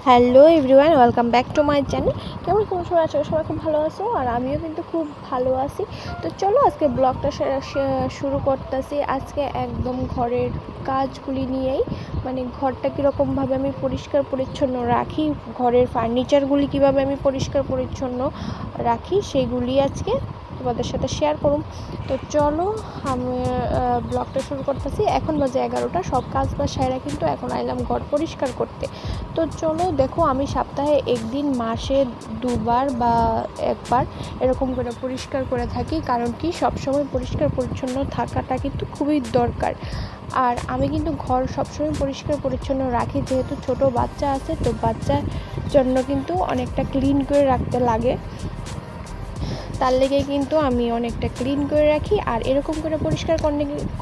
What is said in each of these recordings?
Hello everyone, welcome back to my channel. কেমন কোন সময় আছো? সবাই খুব ভালো আছো আর আমিও কিন্তু খুব ভালো আছি। তো চলো আজকে ব্লগটা শুরু করতেছি। আজকে একদম ঘরের কাজগুলি নিয়েই, মানে ঘরটা কীরকমভাবে আমি পরিষ্কার পরিচ্ছন্ন রাখি, ঘরের ফার্নিচারগুলি কীভাবে আমি পরিষ্কার পরিচ্ছন্ন রাখি, সেইগুলি আজকে তোমাদের সাথে শেয়ার করুন। তো চলো আমি ব্লগটা শুরু করতেছি। এখন বাজে 11টা, সব কাজ বাজ সাইরা কিন্তু এখন আইলাম ঘর পরিষ্কার করতে। তো চলো দেখো, আমি সপ্তাহে একদিন, মাসে দুবার বা একবার এরকম করে পরিষ্কার করে থাকি। কারণ কি, সবসময় পরিষ্কার পরিচ্ছন্ন থাকাটা কিন্তু খুবই দরকার। আর আমি কিন্তু ঘর সবসময় পরিষ্কার পরিচ্ছন্ন রাখি, যেহেতু ছোট বাচ্চা আছে, তো বাচ্চার জন্য কিন্তু অনেকটা ক্লিন করে রাখতে লাগে। তার লেগে কিন্তু আমি অনেকটা ক্লিন করে রাখি। আর এরকম করে পরিষ্কার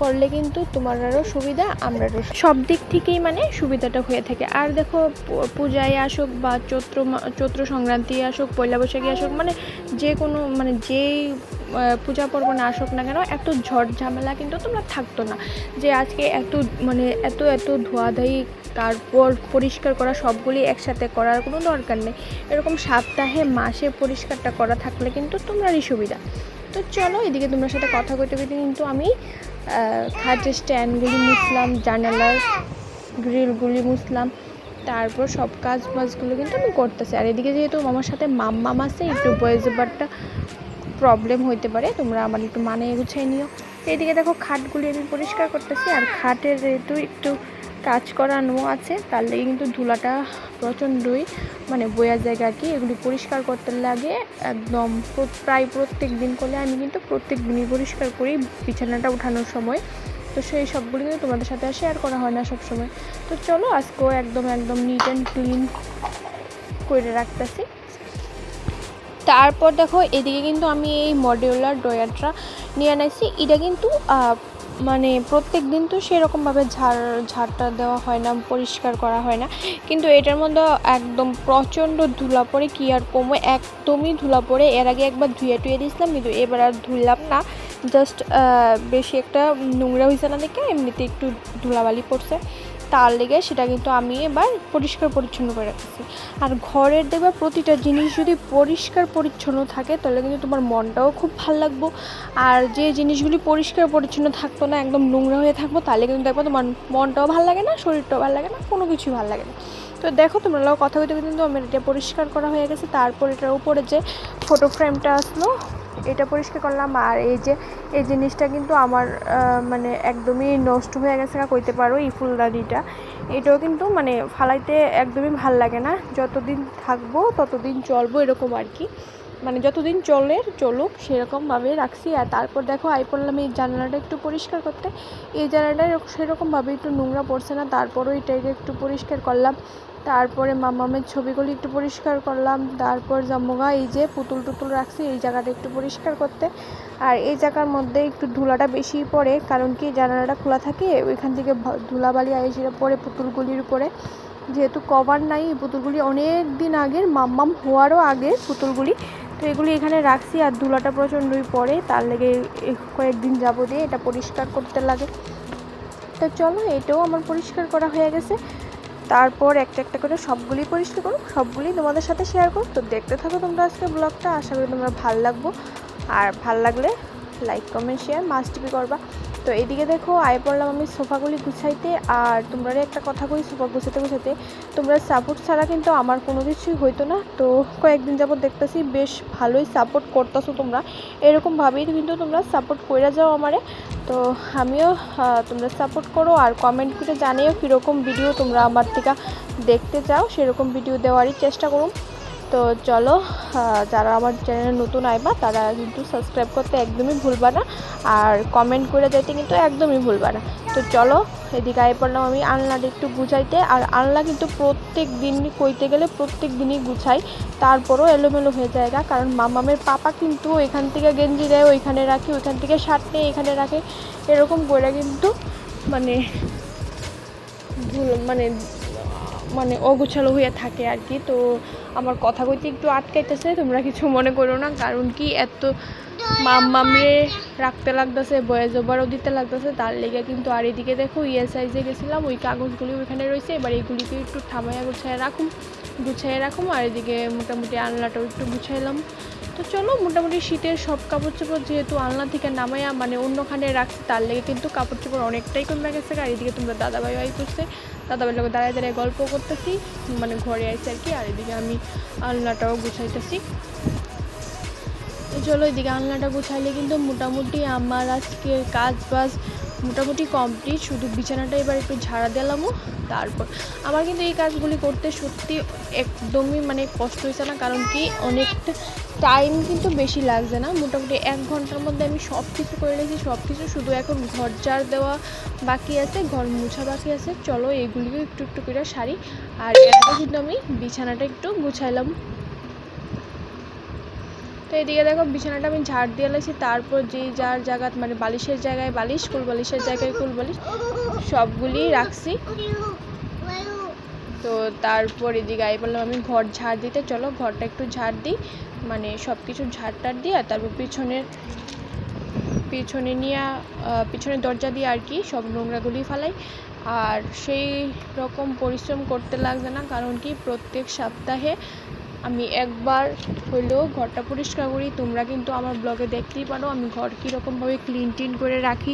করলে কিন্তু তোমার আরও সুবিধা, আমরারও সব দিক থেকেই মানে সুবিধাটা হয়ে থাকে। আর দেখো, পূজায় আসুক বা চৈত্র সংক্রান্তি আসুক, পয়লা বৈশাখী আসুক, মানে যে কোনো মানে যেই পূজা পার্বণে আসুক না কেন, এত ঝড় ঝামেলা কিন্তু তোমরা থাকতো না যে আজকে এত ধোয়াধাই, তারপর পরিষ্কার করা, সবগুলি একসাথে করার কোনো দরকার নেই। এরকম সপ্তাহে মাসে পরিষ্কারটা করা থাকলে কিন্তু তোমরারই সুবিধা। তো চলো, এদিকে তোমার সাথে কথা কইতে কইতে কিন্তু আমি খাটের স্ট্যান্ডগুলি মুছলাম, জানালার গ্রিলগুলি মুছলাম, তারপর সব কাজ বাজগুলো কিন্তু আমি করতেছি। আর এদিকে যেহেতু আমার সাথে মাম্মাম আছে, একটু ভয়েস ওভারটা প্রবলেম হইতে পারে, তোমরা আমার একটু মানে গুছিয়ে নিও। এইদিকে দেখো, খাটগুলি আমি পরিষ্কার করতেছি। আর খাটের যেহেতু একটু কাজ করানো আছে, তার লেগে কিন্তু ধুলাটা প্রচণ্ডই মানে বয়া জায়গা আর কি। এগুলি পরিষ্কার করতে লাগে একদম প্রায় প্রত্যেক দিন করলে, আমি কিন্তু প্রত্যেক দিনই পরিষ্কার করি বিছানাটা উঠানোর সময়। তো সেই সবগুলি কিন্তু তোমাদের সাথে শেয়ার করা হয় না সবসময়। তো চলো, আজকেও একদম নিট অ্যান্ড ক্লিন করে রাখতেছি। তারপর দেখো, এদিকে কিন্তু আমি এই মডিউলার ড্রয়ারটা নিয়ে আনাইছি। এটা কিন্তু মানে প্রত্যেক দিন তো সেরকমভাবে ঝাড়টা দেওয়া হয় না, পরিষ্কার করা হয় না, কিন্তু এটার মধ্যে একদম প্রচণ্ড ধুলা পড়ে, কি আর কমে, একদমই ধুলা পড়ে। এর আগে একবার ধুয়ে দিয়েছিলাম, কিন্তু এবার আর ধুইলাম না। জাস্ট বেশি একটা নোংরা হয়েছে না দেখে এমনিতে একটু ধুলাবালি পড়ছে, তার লেগে সেটা কিন্তু আমি এবার পরিষ্কার পরিচ্ছন্ন করে রাখছি। আর ঘরের দেখবে প্রতিটা জিনিস যদি পরিষ্কার পরিচ্ছন্ন থাকে, তাহলে কিন্তু তোমার মনটাও খুব ভালো লাগবো। আর যে জিনিসগুলি পরিষ্কার পরিচ্ছন্ন থাকতো না, একদম নোংরা হয়ে থাকবো, তাহলে কিন্তু দেখবো তোমার মনটাও ভালো লাগে না, শরীরটাও ভালো লাগে না, কোনো কিছুই ভালো লাগে না। তো দেখো, তোমরা কথা বলতে কিন্তু আমার এটা পরিষ্কার করা হয়ে গেছে। তারপর এটার উপরে যে ফটো ফ্রেমটা আসলো, এটা পরিষ্কার করলাম। আর এই জিনিসটা কিন্তু আমার মানে একদমই নষ্ট হয়ে গেছে কইতে পারো, এই ফুলদানিটা। এটাও কিন্তু মানে ফালাইতে একদমই ভাল লাগে না, যতদিন থাকবো ততদিন চলবো এরকম আর কি, মানে যতদিন চলুক সেরকমভাবে রাখছি। আর তারপর দেখো, পড়লাম এই জানালাটা একটু পরিষ্কার করতে। এই জানালাটা সেরকমভাবে একটু নোংরা পড়ছে না, তারপরও এটাকে একটু পরিষ্কার করলাম। তারপরে মামামের ছবিগুলি একটু পরিষ্কার করলাম। তারপর জাম্মুগা এই যে পুতুল টুতুল রাখছি, এই জায়গাটা একটু পরিষ্কার করতে। আর এই জায়গার মধ্যে একটু ধুলাটা বেশি পড়ে, কারণ কি জানালাটা খোলা থাকে, ওইখান থেকে ধুলাবালি আইসিরা পড়ে পুতুলগুলির উপরে। যেহেতু কভার নাই, এই পুতুলগুলি অনেক দিন আগের, মাম্মাম হওয়ারও আগে পুতুলগুলি, তো এগুলি এখানে রাখছি। আর ধুলাটা প্রচণ্ডই পড়ে, তার লেগে কয়েকদিন দিয়ে এটা পরিষ্কার করতে লাগে। তো চলো, এটাও আমার পরিষ্কার করা হয়ে গেছে। তারপর একটা করে সবগুলি পরিষ্কার করো, সবগুলি তোমাদের সাথে শেয়ার করো। তো দেখতে থাকো তোমরা আজকে ব্লগটা, আশা করি তোমরা ভালো লাগবো। আর ভাল লাগলে like comment share must be করবা। তো এদিকে দেখো, পড়লাম আমি সোফাগুলি গুছাইতে। আর তোমরা একটা কথা কই, সোফা গুছাতে তোমরা সাপোর্ট ছাড়া কিন্তু আমার কোনো কিছুই হইতো না। তো কয়েকদিন যাবত দেখতেছি বেশ ভালোই সাপোর্ট করতেছো তোমরা, এরকমভাবেই কিন্তু তোমরা সাপোর্ট করে যাও আমারে। তো আমিও তোমরা সাপোর্ট করো, আর কমেন্ট করে জানিও কীরকম ভিডিও তোমরা আমার থেকে দেখতে চাও, সেরকম ভিডিও দেওয়ারই চেষ্টা করুন। তো চলো, যারা আমার চ্যানেলে নতুন আইবা তারা কিন্তু সাবস্ক্রাইব করতে একদমই ভুলবা না, আর কমেন্ট করে যাইতে কিন্তু একদমই ভুলবা না। তো চলো, এদিকে পড়লাম আমি আলনাটা একটু গুছাইতে। আর আলনা কিন্তু প্রত্যেক দিনই কইতে গেলে প্রত্যেক দিনই গুছাই, তারপরও এলোমেলো হয়ে যায়, কারণ মামামের পাপা কিন্তু এখান থেকে গেঞ্জি দেয় ওইখানে রাখে, ওইখান থেকে শার্ট নিয়ে এখানে রাখে, এরকম করে কিন্তু মানে মানে মানে অগোছালো হয়ে থাকে আর কি। তো আমার কথা কইতে একটু আটকাইতেছে, তোমরা কিছু মনে করো না, কারণ কি মাম্মামরে রাখতে লাগতেছে, ভয়েস ওভারও দিতে লাগতেছে, তার লেগে কিন্তু। আর এদিকে দেখো ইএসআইজে গেছিলাম, ওই কাগজগুলি ওইখানে রয়েছে, এবার এইগুলিকে একটু থামাইয়া গুছাইয়া রাখুম। আর এদিকে মোটামুটি আলনাটাও একটু গুছাইলাম। তো চলো, মোটামুটি শীতের সব কাপড় চোপড় যেহেতু আলনা থেকে নামাইয়া মানে অন্যখানে রাখছি, তার লেগে কিন্তু কাপড় চোপড় অনেকটাই কমে গেছে। আর এদিকে তোমরা দাদাভাই করছে, দাদাভাইয়ের লোক দাঁড়ায় দাঁড়ায় গল্প করতেছি, মানে ঘরে আইসি আর কি। আর এদিকে আমি আলনাটাও গুছাইতেছি। তো চলো, এদিকে আলনাটা গুছাইলে কিন্তু মোটামুটি আমার আজকে কাজ বাজ মোটামুটি কমপ্লিট। শুধু বিছানাটা এবার একটু ঝাড়া দিলামও। তারপর আমার কিন্তু এই কাজগুলি করতে সত্যি একদমই মানে কষ্ট হয়েছে না, কারণ কি অনেকটা টাইম কিন্তু বেশি লাগছে না, মোটামুটি 1 ঘন্টার মধ্যে আমি সব কিছু করে রেখেছি। সব কিছু, শুধু এখন ঘর ঝাড় দেওয়া বাকি আছে, ঘর মুছা বাকি আছে। চলো এগুলিও একটু একটু করে সারি। আর এরপর কিন্তু আমি বিছানাটা একটু গুছাইলাম। তো এদিকে দেখো বিছানাটা আমি ঝাড় দিয়ে লাইছি, তারপর যে যার জায়গা মানে বালিশের জায়গায় বালিশ, কুলবালিশের জায়গায় কুলবালিশ সবগুলি রাখছি। তো তারপর এদিকে আই বললাম আমি ঘর ঝাড় দিতে, চলো ঘরটা একটু ঝাড় দিই, মানে সব কিছু ঝাড় টাড় দিয়ে। আর তারপর পিছনে নিয়ে পিছনের দরজা দিয়ে আর কি সব নোংরাগুলি ফেলাই। আর সেই রকম পরিশ্রম করতে লাগছে না, কারণ কি প্রত্যেক সপ্তাহে আমি একবার হলেও ঘরটা পরিষ্কার করি। তোমরা কিন্তু আমার ব্লগে দেখতেই পারো আমি ঘর কীরকমভাবে ক্লিন করে রাখি,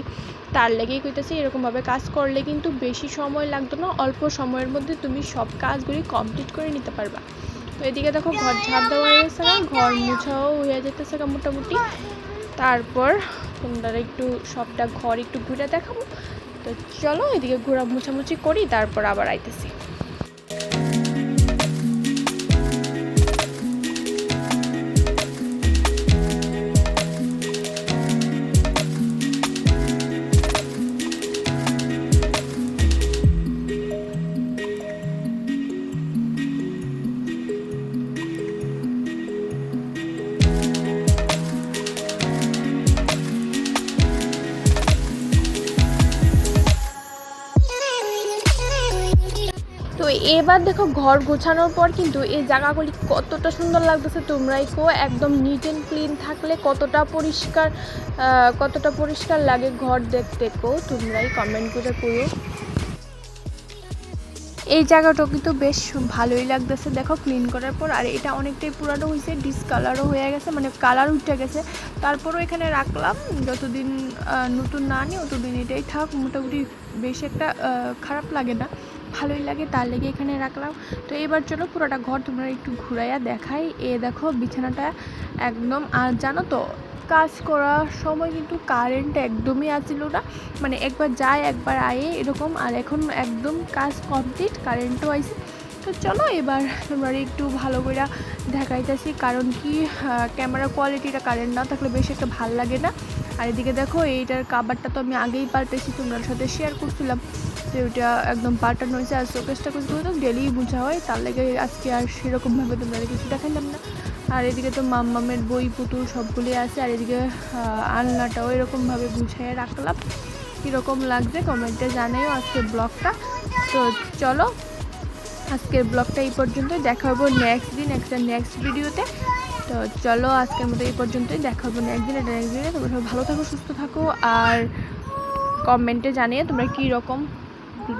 তার লেগেই কইতেছি। এরকমভাবে কাজ করলে কিন্তু বেশি সময় লাগতো না, অল্প সময়ের মধ্যে তুমি সব কাজগুলি কমপ্লিট করে নিতে পারবা। তো এদিকে দেখো ঘর ঝাড় দেওয়া হয়ে গেছে, ঘর মুছাও হয়ে যেতেছে মোটামুটি। তারপর তোমরা একটু সবটা ঘর একটু ঘুরে দেখাবো। তো চলো এদিকে ঘোরা মুছামুছি করি, তারপর আবার আইতেছি। তো এবার দেখো ঘর গোছানোর পর কিন্তু এই জায়গাগুলি কতটা সুন্দর লাগতেছে, তোমরাই কো। একদম নিট অ্যান্ড ক্লিন থাকলে কতটা পরিষ্কার লাগে ঘর দেখতে, কো তোমরাই কমেন্ট করে করো। এই জায়গাটাও কিন্তু বেশ ভালোই লাগতেছে দেখো ক্লিন করার পর। আর এটা অনেকটাই পুরানো হয়েছে, ডিসকালারও হয়ে গেছে, মানে কালার উঠে গেছে। তারপরও এখানে রাখলাম, যতদিন নতুন না নিই ততদিন এটাই থাক। মোটামুটি বেশ একটা খারাপ লাগে না, ভালোই লাগে, তার লেগে এখানে রাখলাম। তো এবার চলো পুরোটা ঘর তোমরা একটু ঘুরাইয়া দেখাই। দেখো বিছানাটা একদম। আর জানো তো কাজ করার সময় কিন্তু কারেন্ট একদমই আসছিল না, মানে একবার যায় একবার আয়ে এরকম। আর এখন একদম কাজ কমপ্লিট, কারেন্টও আইছে। তো চলো এবার তোমরা একটু ভালো করে দেখাইতেছি, কারণ কি ক্যামেরা কোয়ালিটিটা কারেন্ট না থাকলে বেশ একটা ভাল লাগে না। আর এদিকে দেখো এইটার কাভারটা তো আমি আগেই পাল্টেছি, তোমার সাথে শেয়ার করছিলাম যে ওইটা একদম পাল্টানো হয়েছে। আর শোকেসটা কিন্তু ডেলি বোঝা হয়, তার লেগে আজকে আর সেরকমভাবে তোমরা কিছু দেখাইলাম না। আর এদিকে তো মাম্মামের বই পুতুল সবগুলি আছে। আর এদিকে আলনাটাও এরকমভাবে গুছিয়ে রাখলাম। কীরকম লাগছে কমেন্টে জানাইও আজকের ব্লগটা। তো চলো আজকের ব্লগটা এই পর্যন্তই, দেখা হবো নেক্সট ভিডিওতে। তো চলো আজকের মতো এই পর্যন্তই, দেখা হবো নেক্সট দিনে। তোমরা সবাই ভালো থাকো, সুস্থ থাকো, আর কমেন্টে জানিয়ে তোমরা কী রকম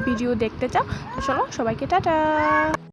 ভিডিও দেখতে চাও। তো চলো সবাইকে টাটা।